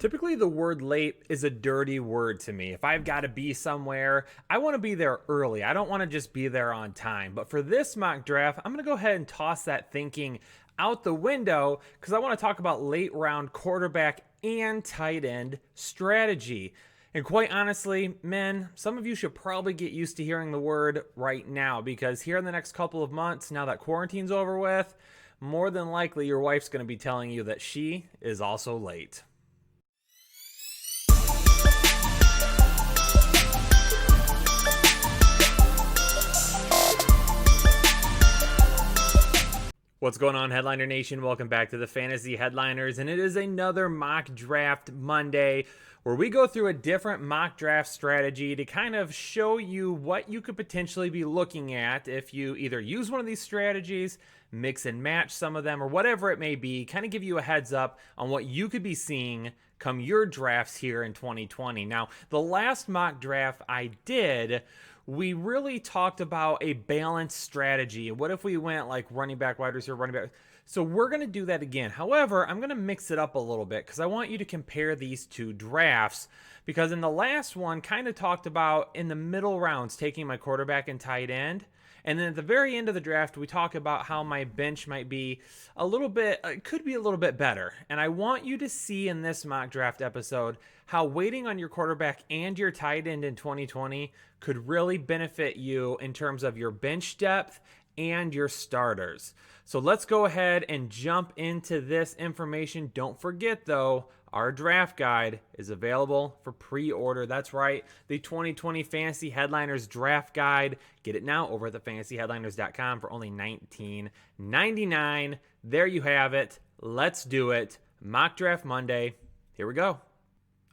Typically, the word late is a dirty word to me. If I've got to be somewhere, I want to be there early. I don't want to just be there on time. But for this mock draft, I'm going to go ahead and toss that thinking out the window because I want to talk about late round quarterback and tight end strategy. And quite honestly, men, some of you should probably get used to hearing the word right now because here in the next couple of months, now that quarantine's over with, more than likely your wife's going to be telling you that she is also late. What's going on, Headliner Nation? Welcome back to the Fantasy Headliners, and it is another Mock Draft Monday where we go through a different mock draft strategy to kind of show you what you could potentially be looking at if you either use one of these strategies, mix and match some of them, or whatever it may be, kind of give you a heads up on what you could be seeing come your drafts here in 2020. Now, the last mock draft I did, we really talked about a balanced strategy. What if we went like running back, wide receiver, running back? So we're going to do that again. However, I'm going to mix it up a little bit because I want you to compare these two drafts because in the last one kind of talked about in the middle rounds taking my quarterback and tight end. And then at the very end of the draft, we talk about how my bench might be a little bit, it could be a little bit better. And I want you to see in this mock draft episode how waiting on your quarterback and your tight end in 2020 could really benefit you in terms of your bench depth and your starters. So let's go ahead and jump into this information. Don't forget though, our draft guide is available for pre-order. That's right, the 2020 Fantasy Headliners Draft Guide. Get it now over at thefantasyheadliners.com for only $19.99. There you have it. Let's do it. Mock Draft Monday. Here we go.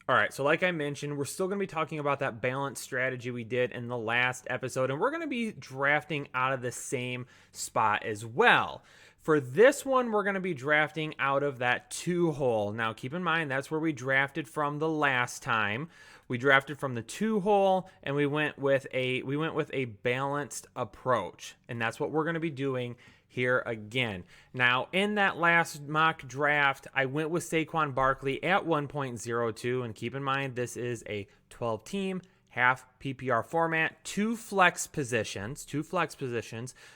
All right, so like I mentioned, we're still going to be talking about that balanced strategy we did in the last episode, and we're going to be drafting out of the same spot as well. For this one, we're going to be drafting out of that 2-hole. Now, keep in mind, that's where we drafted from the last time. We drafted from the 2-hole, and we went with a balanced approach, and that's what we're going to be doing here again. Now, in that last mock draft, I went with Saquon Barkley at 1.02, and keep in mind, this is a 12-team, half PPR format, two flex positions,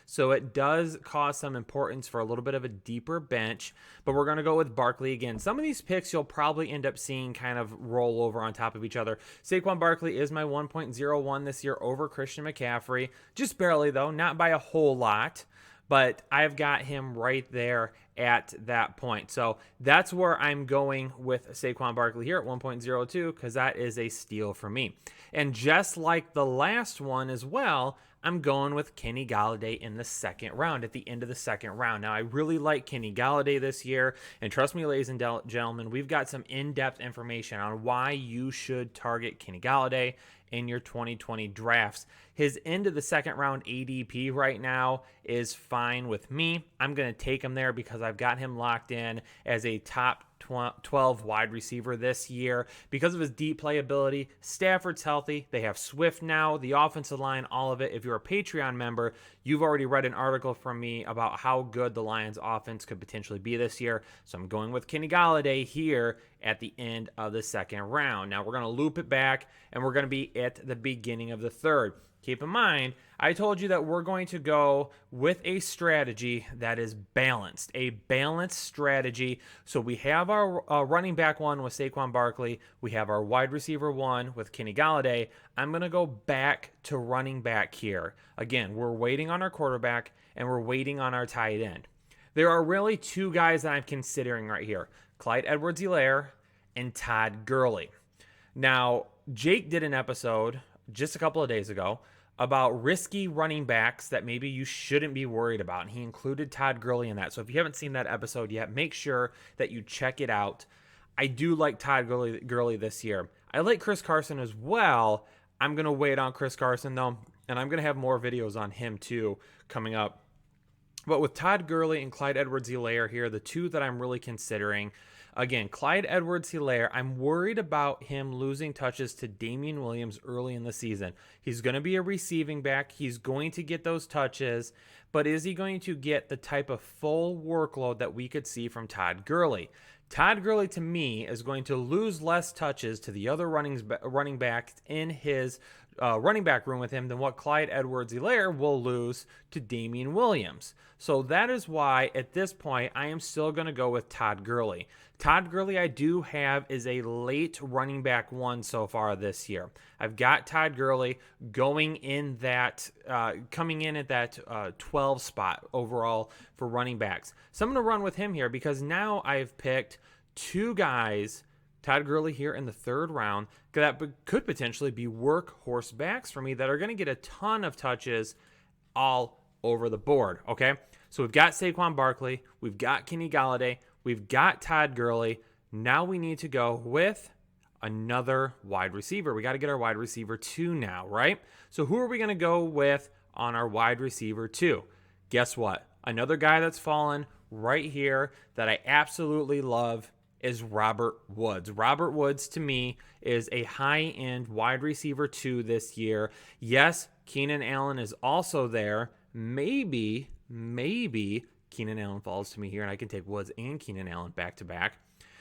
so it does cause some importance for a little bit of a deeper bench, but we're going to go with Barkley again. Some of these picks you'll probably end up seeing kind of roll over on top of each other. Saquon Barkley is my 1.01 this year over Christian McCaffrey, just barely though, not by a whole lot. But I've got him right there at that point. So that's where I'm going with Saquon Barkley here at 1.02 because that is a steal for me. And just like the last one as well, I'm going with Kenny Golladay in the second round, at the end of the second round. Now, I really like Kenny Golladay this year. And trust me, ladies and gentlemen, we've got some in-depth information on why you should target Kenny Golladay in your 2020 drafts. His end of the second round ADP right now is fine with me. I'm going to take him there because I've got him locked in as a top 12 wide receiver this year because of his deep playability. Stafford's healthy. They have Swift now, the offensive line, all of it. If you're a Patreon member, you've already read an article from me about how good the Lions offense could potentially be this year. So I'm going with Kenny Golladay here at the end of the second round. Now we're going to loop it back and we're going to be at the beginning of the third. Keep in mind, I told you that we're going to go with a strategy that is balanced, a balanced strategy. So we have our running back one with Saquon Barkley. We have our wide receiver one with Kenny Golladay. I'm going to go back to running back here. Again, we're waiting on our quarterback and we're waiting on our tight end. There are really two guys that I'm considering right here, Clyde Edwards-Helaire and Todd Gurley. Now, Jake did an episode just a couple of days ago about risky running backs that maybe you shouldn't be worried about. And he included Todd Gurley in that. So if you haven't seen that episode yet, make sure that you check it out. I do like Todd Gurley this year. I like Chris Carson as well. I'm going to wait on Chris Carson though. And I'm going to have more videos on him too coming up. But with Todd Gurley and Clyde Edwards-Helaire here, the two that I'm really considering, again, Clyde Edwards-Helaire, I'm worried about him losing touches to Damian Williams early in the season. He's going to be a receiving back. He's going to get those touches, but is he going to get the type of full workload that we could see from Todd Gurley? Todd Gurley, to me, is going to lose less touches to the other running back in his running back room with him than what Clyde Edwards-Helaire will lose to Damian Williams. So that is why, at this point, I am still going to go with Todd Gurley. Todd Gurley, I do have is a late running back one so far this year. I've got Todd Gurley going in that, coming in at that 12 spot overall for running backs. So I'm going to run with him here because now I've picked two guys, Todd Gurley here in the third round, that could potentially be workhorse backs for me that are going to get a ton of touches all over the board, okay? So we've got Saquon Barkley, we've got Kenny Golladay, we've got Todd Gurley. Now we need to go with another wide receiver. We got to get our wide receiver 2 now, right? So who are we going to go with on our wide receiver 2? Guess what? Another guy that's fallen right here that I absolutely love is Robert Woods. Robert Woods, to me, is a high-end wide receiver 2 this year. Yes, Keenan Allen is also there. Maybe Keenan Allen falls to me here, and I can take Woods and Keenan Allen back-to-back.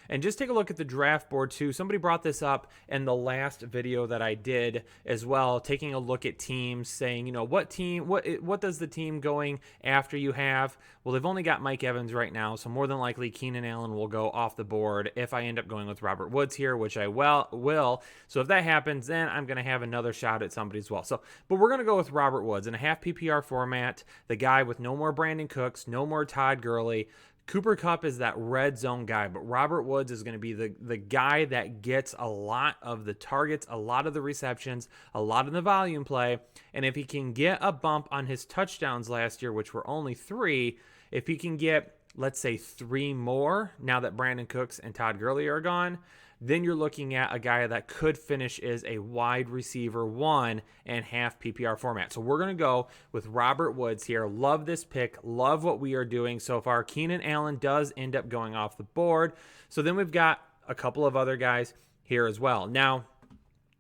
And just take a look at the draft board, too. Somebody brought this up in the last video that I did as well, taking a look at teams, saying, you know, what does the team going after you have? Well, they've only got Mike Evans right now, so more than likely Keenan Allen will go off the board if I end up going with Robert Woods here, which I will. So if that happens, then I'm going to have another shot at somebody as well. But we're going to go with Robert Woods in a half PPR format, the guy with no more Brandon Cooks, no more Todd Gurley. Cooper Kupp is that red zone guy, but Robert Woods is going to be the guy that gets a lot of the targets, a lot of the receptions, a lot of the volume play. And if he can get a bump on his touchdowns last year, which were only 3, if he can get, let's say, 3 more now that Brandon Cooks and Todd Gurley are gone, then you're looking at a guy that could finish as a wide receiver 1 and half PPR format. So we're going to go with Robert Woods here. Love this pick. Love what we are doing so far. Keenan Allen does end up going off the board. So then we've got a couple of other guys here as well. Now,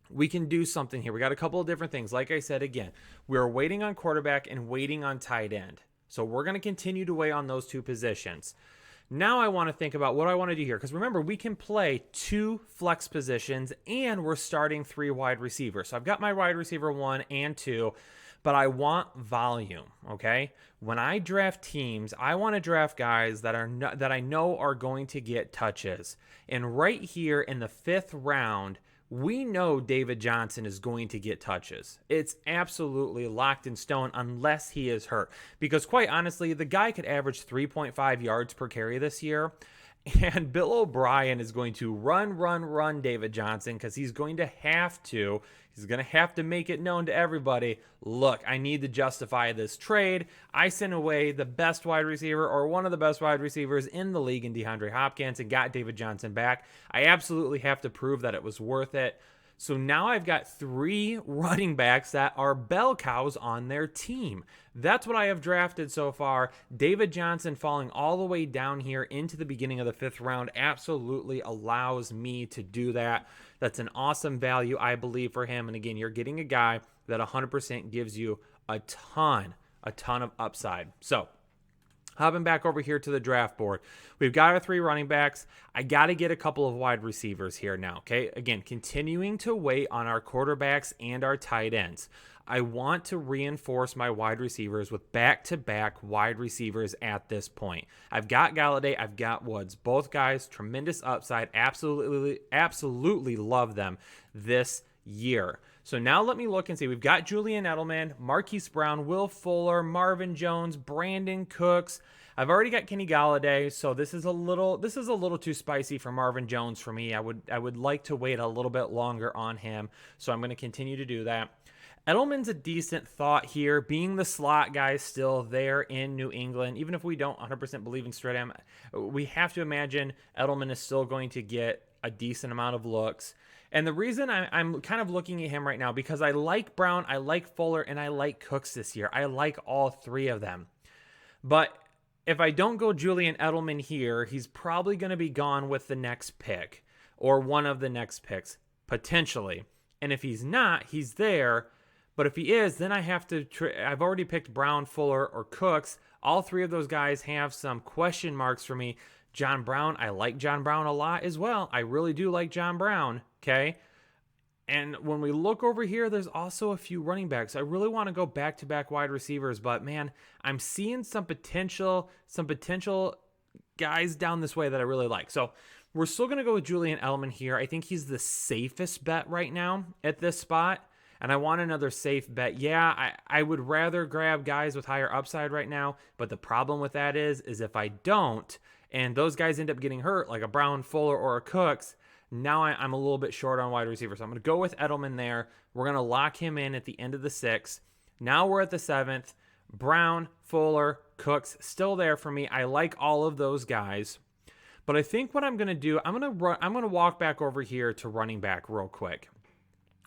we can do something here. We got a couple of different things. Like I said, again, we're waiting on quarterback and waiting on tight end. So we're going to continue to wait on those 2 positions. Now I want to think about what I want to do here. Because remember, we can play 2 flex positions and we're starting 3 wide receivers. So I've got my wide receiver 1 and 2, but I want volume, okay? When I draft teams, I want to draft guys that I know are going to get touches. And right here in the 5th round, we know David Johnson is going to get touches. It's absolutely locked in stone unless he is hurt. Because quite honestly, the guy could average 3.5 yards per carry this year. And Bill O'Brien is going to run David Johnson because he's going to have to. He's going to have to make it known to everybody, look, I need to justify this trade. I sent away the best wide receiver or one of the best wide receivers in the league in DeAndre Hopkins and got David Johnson back. I absolutely have to prove that it was worth it. So now I've got 3 running backs that are bell cows on their team. That's what I have drafted so far. David Johnson falling all the way down here into the beginning of the 5th round absolutely allows me to do that. That's an awesome value, I believe, for him. And again, you're getting a guy that 100% gives you a ton of upside. So hopping back over here to the draft board, we've got our 3 running backs. I got to get a couple of wide receivers here now, okay? Again, continuing to wait on our quarterbacks and our tight ends. I want to reinforce my wide receivers with back-to-back wide receivers at this point. I've got Golladay, I've got Woods. Both guys, tremendous upside. Absolutely love them this year. So now let me look and see. We've got Julian Edelman, Marquise Brown, Will Fuller, Marvin Jones, Brandon Cooks. I've already got Kenny Golladay, so this is a little too spicy for Marvin Jones for me. I would like to wait a little bit longer on him, so I'm going to continue to do that. Edelman's a decent thought here, being the slot guy still there in New England. Even if we don't 100% believe in Stridham, we have to imagine Edelman is still going to get a decent amount of looks. And the reason I'm kind of looking at him right now, because I like Brown, I like Fuller, and I like Cooks this year. I like all 3 of them. But if I don't go Julian Edelman here, he's probably going to be gone with the next pick or one of the next picks, potentially. And if he's not, he's there. But if he is, then I have to, I've already picked Brown, Fuller, or Cooks. All 3 of those guys have some question marks for me. John Brown, I like John Brown a lot as well. I really do like John Brown, okay? And when we look over here, there's also a few running backs. I really want to go back-to-back wide receivers, but man, I'm seeing some potential guys down this way that I really like. So we're still going to go with Julian Edelman here. I think he's the safest bet right now at this spot, and I want another safe bet. Yeah, I would rather grab guys with higher upside right now, but the problem with that is if I don't, and those guys end up getting hurt, like a Brown, Fuller, or a Cooks, now I'm a little bit short on wide receiver. So I'm going to go with Edelman there. We're going to lock him in at the end of the 6th. Now we're at the 7th. Brown, Fuller, Cooks, still there for me. I like all of those guys. But I think what I'm going to do, I'm going to walk back over here to running back real quick.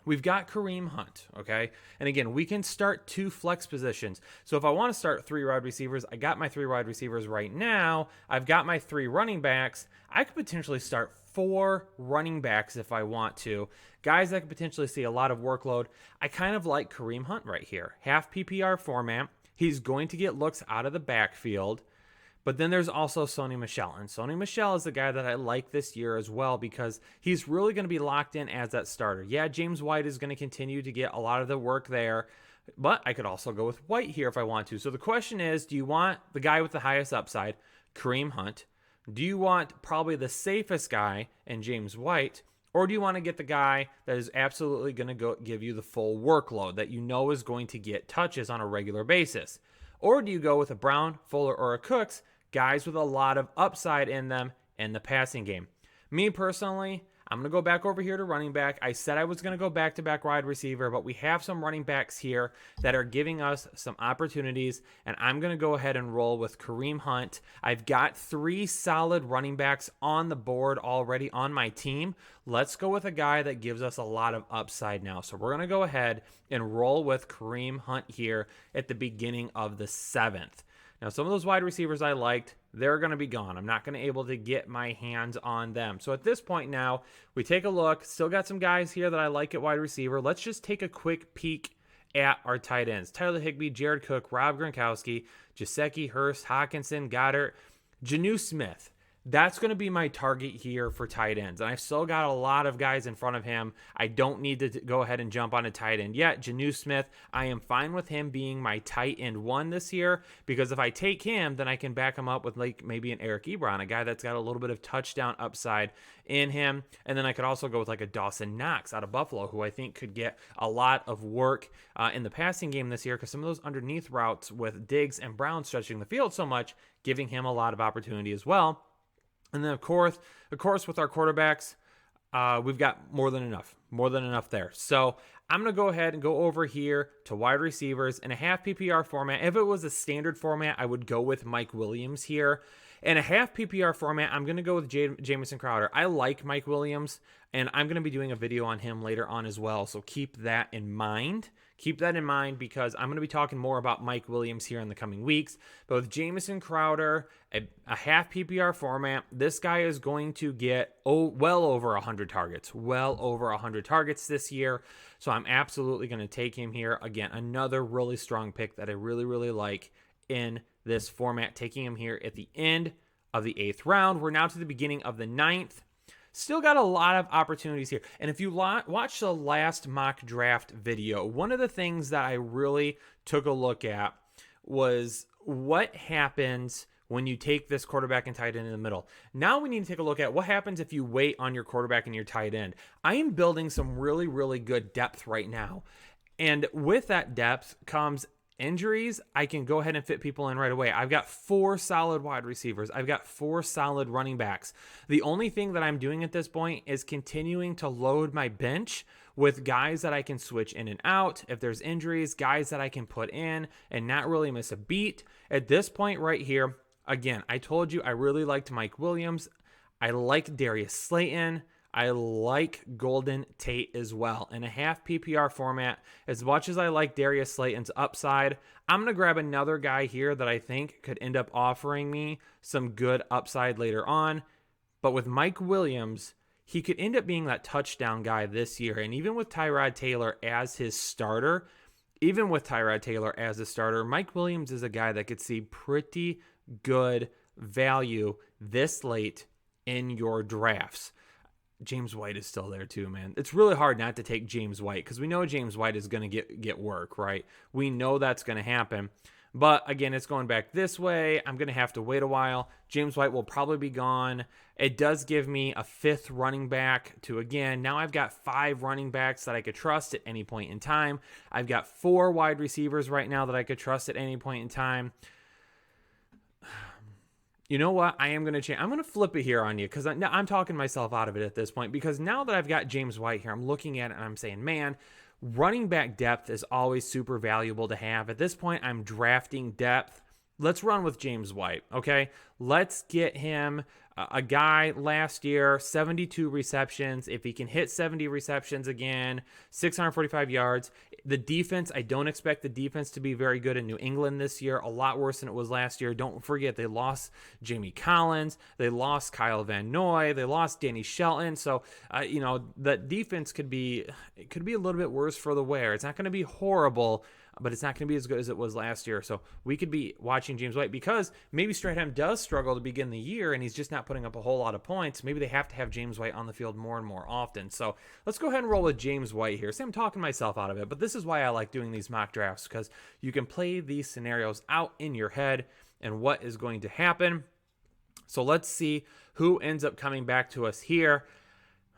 We've got Kareem Hunt, okay? And again, we can start 2 flex positions. So if I want to start 3 wide receivers, I got my 3 wide receivers right now. I've got my 3 running backs. I could potentially start 4 running backs if I want to. Guys that could potentially see a lot of workload. I kind of like Kareem Hunt right here. Half PPR format. He's going to get looks out of the backfield. But then there's also Sony Michel. And Sony Michel is the guy that I like this year as well because he's really going to be locked in as that starter. Yeah, James White is going to continue to get a lot of the work there, but I could also go with White here if I want to. So the question is, do you want the guy with the highest upside, Kareem Hunt? Do you want probably the safest guy in James White? Or do you want to get the guy that is absolutely going to give you the full workload that you know is going to get touches on a regular basis? Or do you go with a Brown, Fuller, or a Cooks, guys with a lot of upside in them in the passing game? Me personally, I'm going to go back over here to running back. I said I was going to go back-to-back wide receiver, but we have some running backs here that are giving us some opportunities, and I'm going to go ahead and roll with Kareem Hunt. I've got 3 solid running backs on the board already on my team. Let's go with a guy that gives us a lot of upside now. So we're going to go ahead and roll with Kareem Hunt here at the beginning of the 7th. Now, some of those wide receivers I liked, they're going to be gone. I'm not going to be able to get my hands on them. So at this point now, we take a look. Still got some guys here that I like at wide receiver. Let's just take a quick peek at our tight ends. Tyler Higbee, Jared Cook, Rob Gronkowski, Gesicki, Hurst, Hawkinson, Goddard, Jonnu Smith. That's going to be my target here for tight ends. And I've still got a lot of guys in front of him. I don't need to go ahead and jump on a tight end yet. Jonnu Smith, I am fine with him being my tight end 1 this year, because if I take him, then I can back him up with like maybe an Eric Ebron, a guy that's got a little bit of touchdown upside in him. And then I could also go with like a Dawson Knox out of Buffalo, who I think could get a lot of work in the passing game this year, because some of those underneath routes with Diggs and Brown stretching the field so much, giving him a lot of opportunity as well. And then, of course, with our quarterbacks, we've got more than enough there. So I'm going to go ahead and go over here to wide receivers in a half PPR format. If it was a standard format, I would go with Mike Williams here. In a half PPR format, I'm going to go with Jamison Crowder. I like Mike Williams, and I'm going to be doing a video on him later on as well. So keep that in mind. Keep that in mind, because I'm going to be talking more about Mike Williams here in the coming weeks. But with Jamison Crowder, a half PPR format, this guy is going to get well over 100 targets. Well over 100 targets this year. So I'm absolutely going to take him here. Again, another really strong pick that I really, really like in this format, taking him here at the end of the 8th round. We're now to the beginning of the 9th. Still got a lot of opportunities here. And if you watch the last mock draft video, one of the things that I really took a look at was what happens when you take this quarterback and tight end in the middle. Now we need to take a look at what happens if you wait on your quarterback and your tight end. I am building some really, really good depth right now. And with that depth comes injuries. I can go ahead and fit people in right away. I've got 4 solid wide receivers. I've got 4 solid running backs. The only thing that I'm doing at this point is continuing to load my bench with guys that I can switch in and out. If there's injuries, guys that I can put in and not really miss a beat. At this point right here, again, I told you I really liked Mike Williams. I like Darius Slayton. I like Golden Tate as well. In a half PPR format, as much as I like Darius Slayton's upside, I'm going to grab another guy here that I think could end up offering me some good upside later on. But with Mike Williams, he could end up being that touchdown guy this year. And even with Tyrod Taylor as his starter, Mike Williams is a guy that could see pretty good value this late in your drafts. James White is still there too, man. It's really hard not to take James White because we know James White is going to get work, right? We know that's going to happen. But again, it's going back this way. I'm going to have to wait a while. James White will probably be gone. It does give me a 5th running back to, again, now I've got 5 running backs that I could trust at any point in time. I've got 4 wide receivers right now that I could trust at any point in time. You know what? I am going to change. I'm going to flip it here on you because I'm talking myself out of it at this point, because now that I've got James White here, I'm looking at it and I'm saying, man, running back depth is always super valuable to have. At this point, I'm drafting depth. Let's run with James White, okay? Let's get him a guy last year, 72 receptions. If he can hit 70 receptions again, 645 yards. The defense, I don't expect the defense to be very good in New England this year. A lot worse than it was last year. Don't forget, they lost Jamie Collins. They lost Kyle Van Noy. They lost Danny Shelton. So, the defense could be a little bit worse for the wear. It's not going to be horrible, but it's not going to be as good as it was last year. So we could be watching James White because maybe Stratton does struggle to begin the year and he's just not putting up a whole lot of points. Maybe they have to have James White on the field more and more often. So let's go ahead and roll with James White here. See, I'm talking myself out of it, but this is why I like doing these mock drafts, because you can play these scenarios out in your head and what is going to happen. So let's see who ends up coming back to us here.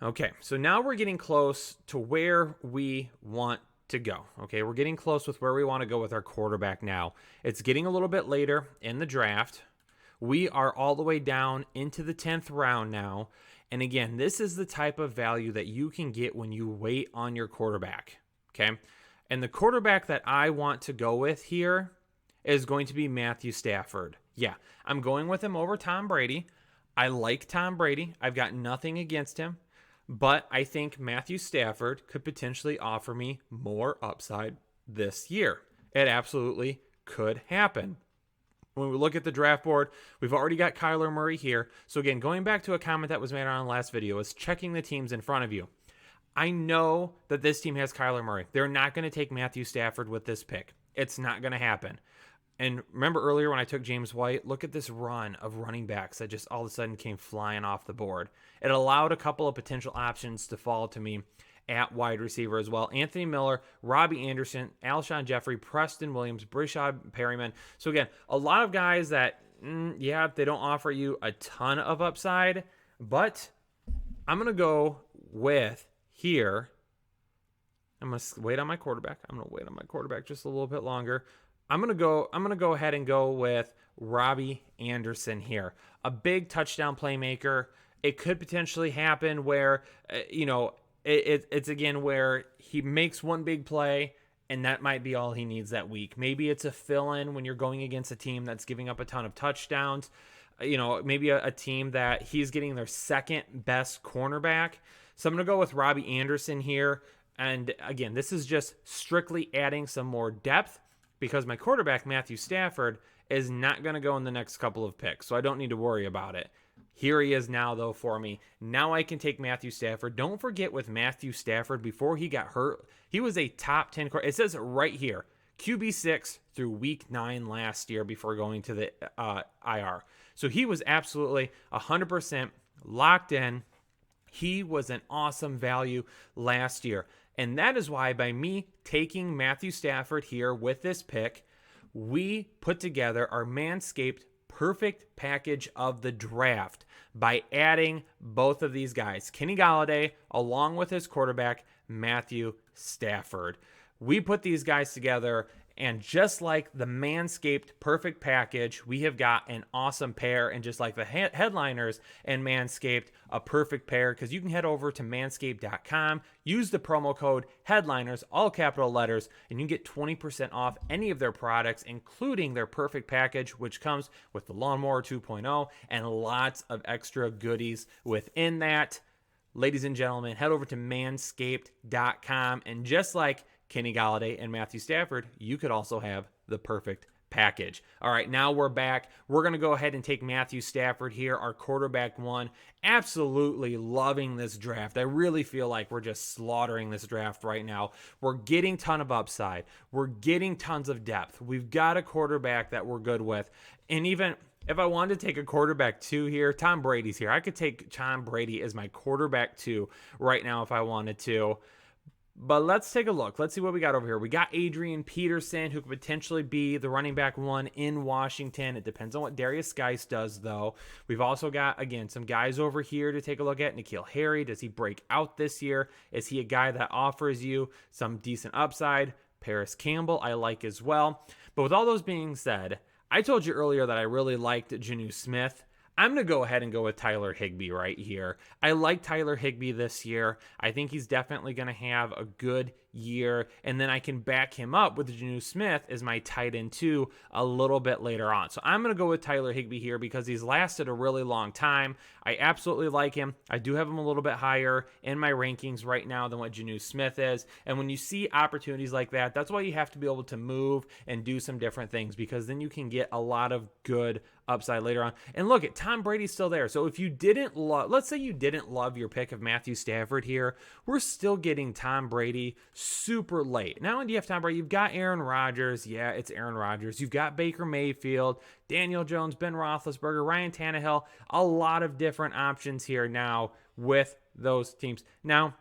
Okay, so now we're getting close to where we want to go. Okay, we're getting close with where we want to go with our quarterback now. It's getting a little bit later in the draft. We are all the way down into the 10th round now. And again, this is the type of value that you can get when you wait on your quarterback. Okay, and the quarterback that I want to go with here is going to be Matthew Stafford. Yeah, I'm going with him over Tom Brady. I like Tom Brady. I've got nothing against him. But I think Matthew Stafford could potentially offer me more upside this year. It absolutely could happen. When we look at the draft board, we've already got Kyler Murray here. So again, going back to a comment that was made on the last video, is checking the teams in front of you. I know that this team has Kyler Murray. They're not going to take Matthew Stafford with this pick. It's not going to happen. And remember earlier when I took James White, look at this run of running backs that just all of a sudden came flying off the board. It allowed a couple of potential options to fall to me at wide receiver as well. Anthony Miller, Robbie Anderson, Alshon Jeffrey, Preston Williams, Breshad Perryman. So again, a lot of guys that, they don't offer you a ton of upside, but I'm going to go with here. I'm going to wait on my quarterback. Just a little bit longer. I'm gonna go ahead and go with Robbie Anderson here. A big touchdown playmaker. It could potentially happen where, it's again where he makes one big play and that might be all he needs that week. Maybe it's a fill-in when you're going against a team that's giving up a ton of touchdowns. Maybe a team that he's getting their second best cornerback. So I'm gonna go with Robbie Anderson here. And again, this is just strictly adding some more depth, because my quarterback, Matthew Stafford, is not going to go in the next couple of picks, so I don't need to worry about it. Here he is now, though, for me. Now I can take Matthew Stafford. Don't forget with Matthew Stafford, before he got hurt, he was a top 10 quarterback. It says right here, QB6 through week 9 last year before going to the IR. So he was absolutely 100% locked in. He was an awesome value last year. And that is why, by me taking Matthew Stafford here with this pick, we put together our Manscaped perfect package of the draft by adding both of these guys, Kenny Golladay, along with his quarterback, Matthew Stafford. We put these guys together, and just like the Manscaped perfect package, we have got an awesome pair. And just like the headliners and Manscaped, a perfect pair, because you can head over to manscaped.com, use the promo code headliners, all capital letters, and you can get 20% off any of their products, including their perfect package, which comes with the Lawnmower 2.0 and lots of extra goodies within that. Ladies and gentlemen, head over to manscaped.com, and just like Kenny Golladay and Matthew Stafford, you could also have the perfect package. All right, now we're back. We're going to go ahead and take Matthew Stafford here, our quarterback one. Absolutely loving this draft. I really feel like we're just slaughtering this draft right now. We're getting ton of upside. We're getting tons of depth. We've got a quarterback that we're good with. And even if I wanted to take a quarterback 2 here, Tom Brady's here. I could take Tom Brady as my quarterback 2 right now if I wanted to. But let's take a look. Let's see what we got over here. We got Adrian Peterson, who could potentially be the running back 1 in Washington. It depends on what Darius Geis does, though. We've also got, again, some guys over here to take a look at. N'Keal Harry, does he break out this year? Is he a guy that offers you some decent upside? Paris Campbell, I like as well. But with all those being said, I told you earlier that I really liked Jonnu Smith. I'm going to go ahead and go with Tyler Higbee right here. I like Tyler Higbee this year. I think he's definitely going to have a good year, and then I can back him up with Jonnu Smith as my tight end 2 a little bit later on. So I'm going to go with Tyler Higbee here because he's lasted a really long time. I absolutely like him. I do have him a little bit higher in my rankings right now than what Jonnu Smith is. And when you see opportunities like that, that's why you have to be able to move and do some different things, because then you can get a lot of good upside later on. And look, at Tom Brady's still there. So if you didn't love, let's say you didn't love your pick of Matthew Stafford here, we're still getting Tom Brady super late. Not only do you have Tom Brady, you've got Aaron Rodgers. Yeah, it's Aaron Rodgers. You've got Baker Mayfield, Daniel Jones, Ben Roethlisberger, Ryan Tannehill. A lot of different options here now with those teams. Now,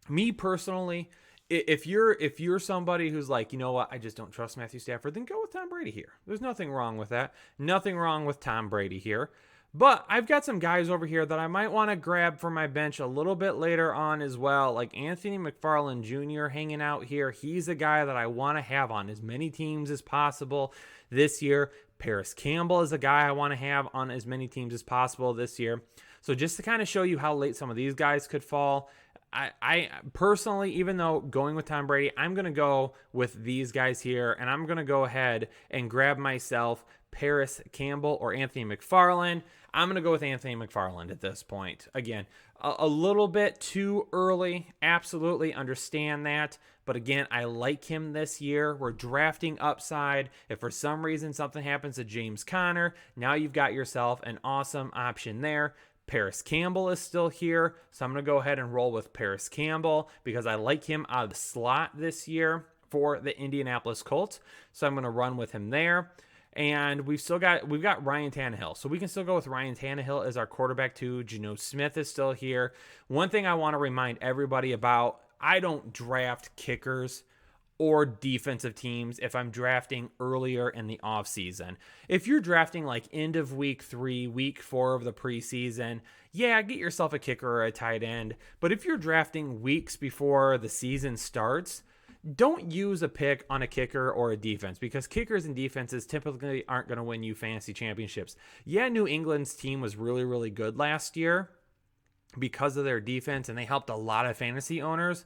me personally, if you're somebody who's like, you know what, I just don't trust Matthew Stafford, then go with Tom Brady here. There's nothing wrong with that. Nothing wrong with Tom Brady here. But I've got some guys over here that I might want to grab from my bench a little bit later on as well, like Anthony McFarland Jr. hanging out here. He's a guy that I want to have on as many teams as possible this year. Paris Campbell is a guy I want to have on as many teams as possible this year. So just to kind of show you how late some of these guys could fall, I personally, even though going with Tom Brady, I'm going to go with these guys here, and I'm going to go ahead and grab myself Paris Campbell or Anthony McFarland. I'm going to go with Anthony McFarland at this point. Again, a little bit too early. Absolutely understand that. But again, I like him this year. We're drafting upside. If for some reason something happens to James Conner, now you've got yourself an awesome option there. Paris Campbell is still here, so I'm going to go ahead and roll with Paris Campbell because I like him out of the slot this year for the Indianapolis Colts. So I'm going to run with him there. And we've got Ryan Tannehill. So we can still go with Ryan Tannehill as our quarterback too. Jonnu Smith is still here. One thing I want to remind everybody about, I don't draft kickers or defensive teams if I'm drafting earlier in the offseason. If you're drafting like end of week 3, week 4 of the preseason, yeah, get yourself a kicker or a tight end. But if you're drafting weeks before the season starts, don't use a pick on a kicker or a defense, because kickers and defenses typically aren't going to win you fantasy championships. Yeah, New England's team was really, really good last year because of their defense, and they helped a lot of fantasy owners.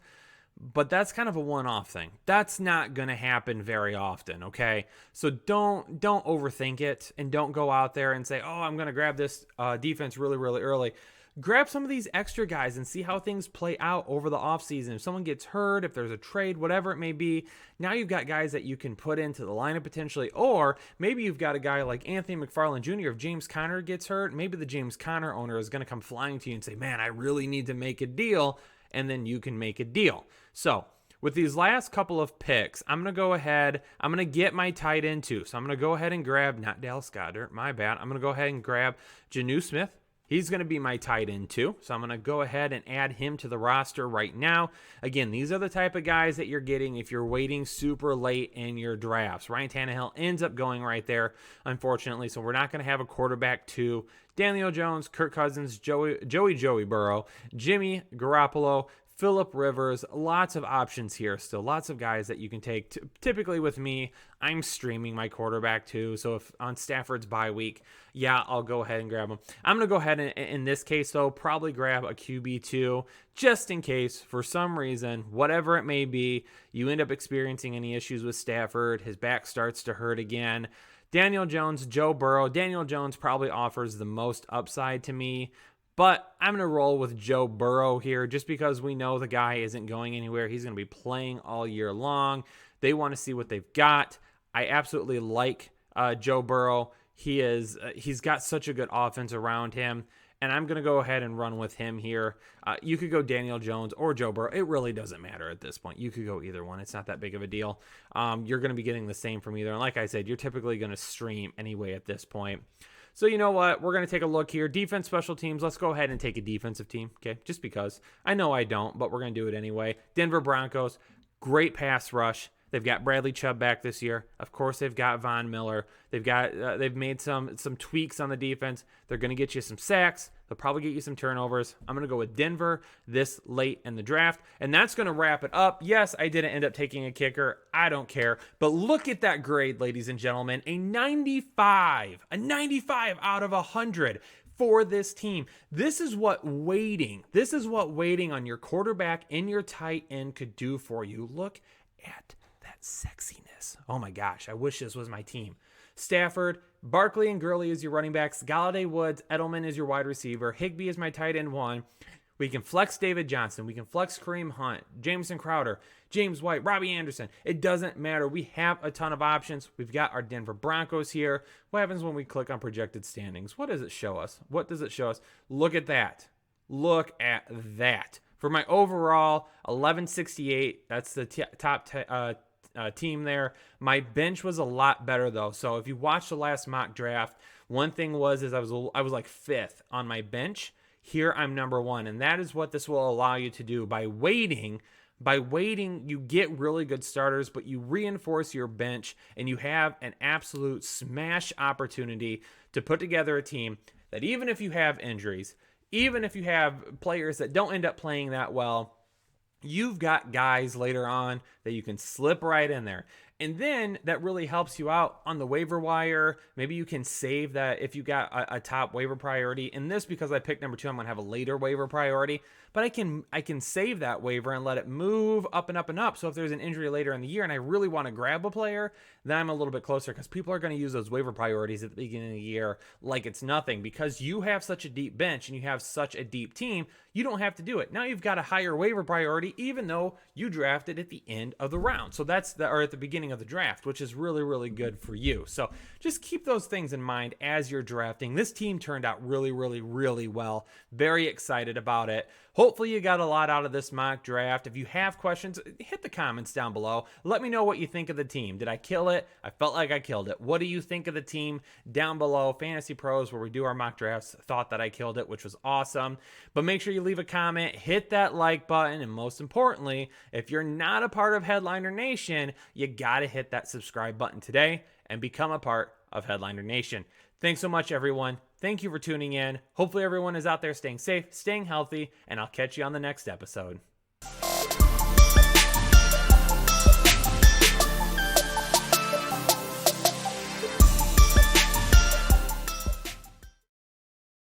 But that's kind of a one-off thing. That's not going to happen very often, okay? So don't overthink it, and don't go out there and say, oh, I'm going to grab this defense really, really early. Grab some of these extra guys and see how things play out over the offseason. If someone gets hurt, if there's a trade, whatever it may be, now you've got guys that you can put into the lineup potentially. Or maybe you've got a guy like Anthony McFarland Jr. If James Conner gets hurt, maybe the James Conner owner is going to come flying to you and say, man, I really need to make a deal. And then you can make a deal. So with these last couple of picks, I'm going to go ahead. I'm going to get my tight end too. So I'm going to go ahead and grab, not Dallas Goedert, my bad. I'm going to go ahead and grab Jonnu Smith. He's going to be my tight end too. So I'm going to go ahead and add him to the roster right now. Again, these are the type of guys that you're getting if you're waiting super late in your drafts. Ryan Tannehill ends up going right there, unfortunately. So we're not going to have a quarterback two. Daniel Jones, Kirk Cousins, Joey Burrow, Jimmy Garoppolo, Phillip Rivers, lots of options here still. Lots of guys that you can take. Typically with me, I'm streaming my quarterback too. So if on Stafford's bye week, yeah, I'll go ahead and grab him. I'm going to go ahead and, in this case though, probably grab a QB2 just in case for some reason, whatever it may be, you end up experiencing any issues with Stafford. His back starts to hurt again. Daniel Jones, Joe Burrow. Daniel Jones probably offers the most upside to me. But I'm going to roll with Joe Burrow here just because we know the guy isn't going anywhere. He's going to be playing all year long. They want to see what they've got. I absolutely like Joe Burrow. He's got such a good offense around him. And I'm going to go ahead and run with him here. You could go Daniel Jones or Joe Burrow. It really doesn't matter at this point. You could go either one. It's not that big of a deal. You're going to be getting the same from either. And like I said, you're typically going to stream anyway at this point. So you know what? We're going to take a look here. Defense, special teams. Let's go ahead and take a defensive team, okay? Just because. I know I don't, but we're going to do it anyway. Denver Broncos, great pass rush. They've got Bradley Chubb back this year. Of course, they've got Von Miller. They've made some tweaks on the defense. They're going to get you some sacks. They'll probably get you some turnovers. I'm going to go with Denver this late in the draft, and that's going to wrap it up. Yes, I didn't end up taking a kicker. I don't care. But look at that grade, ladies and gentlemen. A 95 out of 100 for this team. This is what waiting on your quarterback and your tight end could do for you. Look at that sexiness. Oh my gosh, I wish this was my team. Stafford, Barkley and Gurley is your running backs. Galladay, Woods, Edelman is your wide receiver. Higbee is my tight end 1. We can flex David Johnson. We can flex Kareem Hunt, Jameson Crowder, James White, Robbie Anderson. It doesn't matter. We have a ton of options. We've got our Denver Broncos here. What happens when we click on projected standings? What does it show us? Look at that. Look at that. For my overall 1168, that's the top team there. My bench was a lot better though. So if you watched the last mock draft, one thing was I was like 5th on my bench. Here I'm number 1, and that is what this will allow you to do. By waiting, you get really good starters, but you reinforce your bench, and you have an absolute smash opportunity to put together a team that, even if you have injuries, even if you have players that don't end up playing that well, you've got guys later on that you can slip right in there. And then that really helps you out on the waiver wire. Maybe you can save that if you got a top waiver priority. In this, because I picked number 2, I'm going to have a later waiver priority. But I can save that waiver and let it move up and up and up. So if there's an injury later in the year and I really want to grab a player, then I'm a little bit closer, because people are going to use those waiver priorities at the beginning of the year like it's nothing. Because you have such a deep bench and you have such a deep team, you don't have to do it. Now you've got a higher waiver priority, even though you drafted at the end of the round. So or at the beginning of the draft, which is really, really good for you. So just keep those things in mind as you're drafting. This team turned out really, really, really well. Very excited about it. Hopefully you got a lot out of this mock draft. If you have questions, hit the comments down below. Let me know what you think of the team. Did I kill it? I felt like I killed it. What do you think of the team down below? Fantasy Pros, where we do our mock drafts, thought that I killed it, which was awesome. But make sure you leave a comment, hit that like button, and most importantly, if you're not a part of Headliner Nation, you got to hit that subscribe button today and become a part of Headliner Nation. Thanks so much, everyone. Thank you for tuning in. Hopefully everyone is out there staying safe, staying healthy, and I'll catch you on the next episode.